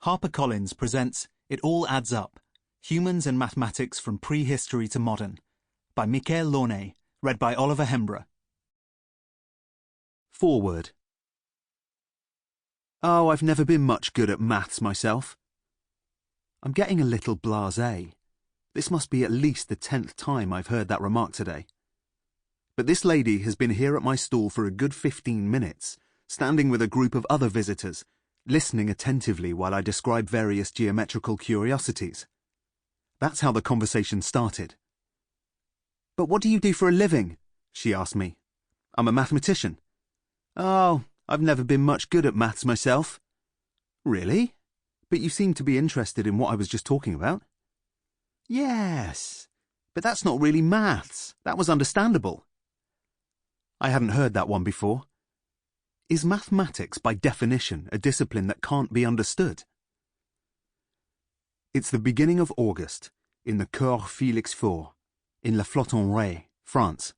HarperCollins presents It All Adds Up, Humans and Mathematics from Prehistory to Modern, by Mickael Launay, read by Oliver Hembrough. Foreword. Oh, I've never been much good at maths myself. I'm getting a little blasé. This must be at least the 10th time I've heard that remark today. But this lady has been here at my stall for a good 15 minutes, standing with a group of other visitors, listening attentively while I describe various geometrical curiosities. That's how the conversation started. "But what do you do for a living?" she asked me. "I'm a mathematician." "Oh, I've never been much good at maths myself." "Really? But you seem to be interested in what I was just talking about." "Yes, but that's not really maths. That was understandable." I hadn't heard that one before. Is mathematics, by definition, a discipline that can't be understood? It's the beginning of August, in the Cours Félix Faure, in La Flotte-en-Ray, France.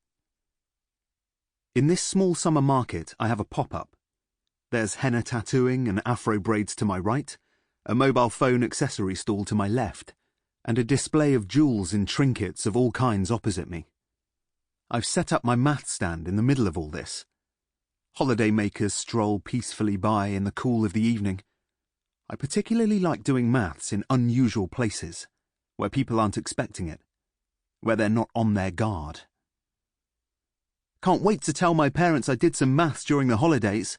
In this small summer market, I have a pop-up. There's henna tattooing and afro braids to my right, a mobile phone accessory stall to my left, and a display of jewels and trinkets of all kinds opposite me. I've set up my math stand in the middle of all this. Holiday makers stroll peacefully by in the cool of the evening. I particularly like doing maths in unusual places, where people aren't expecting it, where they're not on their guard. "Can't wait to tell my parents I did some maths during the holidays."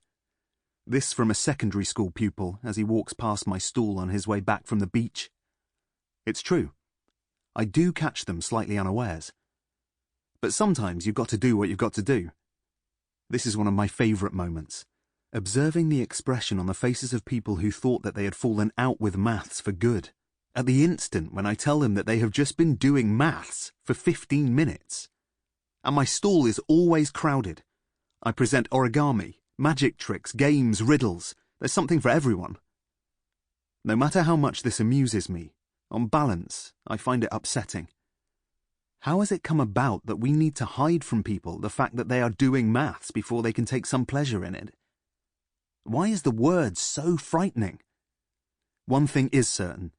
This from a secondary school pupil as he walks past my stall on his way back from the beach. It's true. I do catch them slightly unawares. But sometimes you've got to do what you've got to do. This is one of my favourite moments, observing the expression on the faces of people who thought that they had fallen out with maths for good, at the instant when I tell them that they have just been doing maths for 15 minutes. And my stall is always crowded. I present origami, magic tricks, games, riddles. There's something for everyone. No matter how much this amuses me, on balance, I find it upsetting. How has it come about that we need to hide from people the fact that they are doing maths before they can take some pleasure in it? Why is the word so frightening? One thing is certain.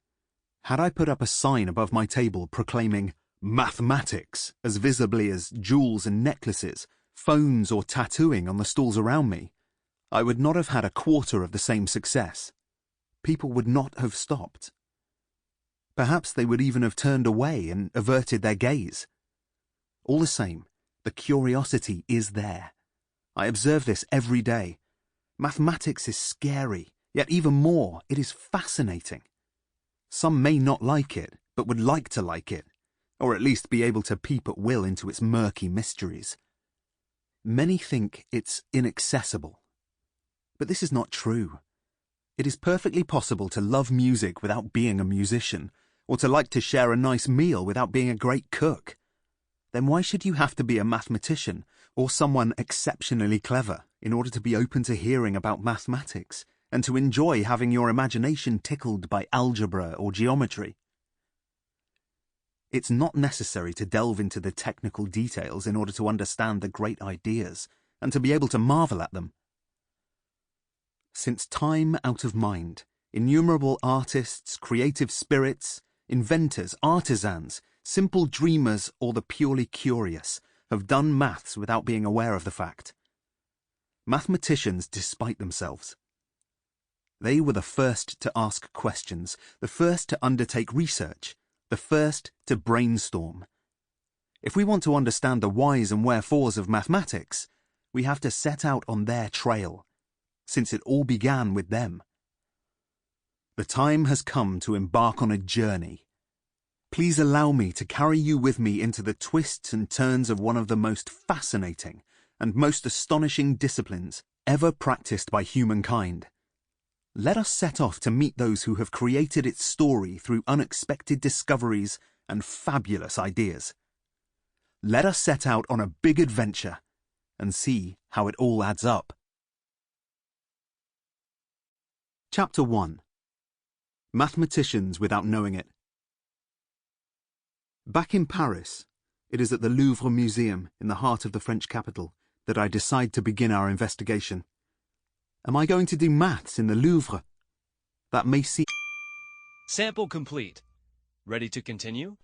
Had I put up a sign above my table proclaiming mathematics as visibly as jewels and necklaces, phones or tattooing on the stalls around me, I would not have had a quarter of the same success. People would not have stopped. Perhaps they would even have turned away and averted their gaze. All the same, the curiosity is there. I observe this every day. Mathematics is scary, yet even more, it is fascinating. Some may not like it, but would like to like it, or at least be able to peep at will into its murky mysteries. Many think it's inaccessible. But this is not true. It is perfectly possible to love music without being a musician, or to like to share a nice meal without being a great cook. Then why should you have to be a mathematician or someone exceptionally clever in order to be open to hearing about mathematics and to enjoy having your imagination tickled by algebra or geometry? It's not necessary to delve into the technical details in order to understand the great ideas and to be able to marvel at them. Since time out of mind, innumerable artists, creative spirits, inventors, artisans, simple dreamers, or the purely curious have done maths without being aware of the fact. Mathematicians despite themselves. They were the first to ask questions, the first to undertake research, the first to brainstorm. If we want to understand the whys and wherefores of mathematics, we have to set out on their trail, since it all began with them. The time has come to embark on a journey. Please allow me to carry you with me into the twists and turns of one of the most fascinating and most astonishing disciplines ever practiced by humankind. Let us set off to meet those who have created its story through unexpected discoveries and fabulous ideas. Let us set out on a big adventure and see how it all adds up. Chapter 1. Mathematicians without knowing it. Back in Paris, it is at the Louvre Museum in the heart of the French capital that I decide to begin our investigation. Am I going to do maths in the Louvre? That may seem Sample complete. Ready to continue?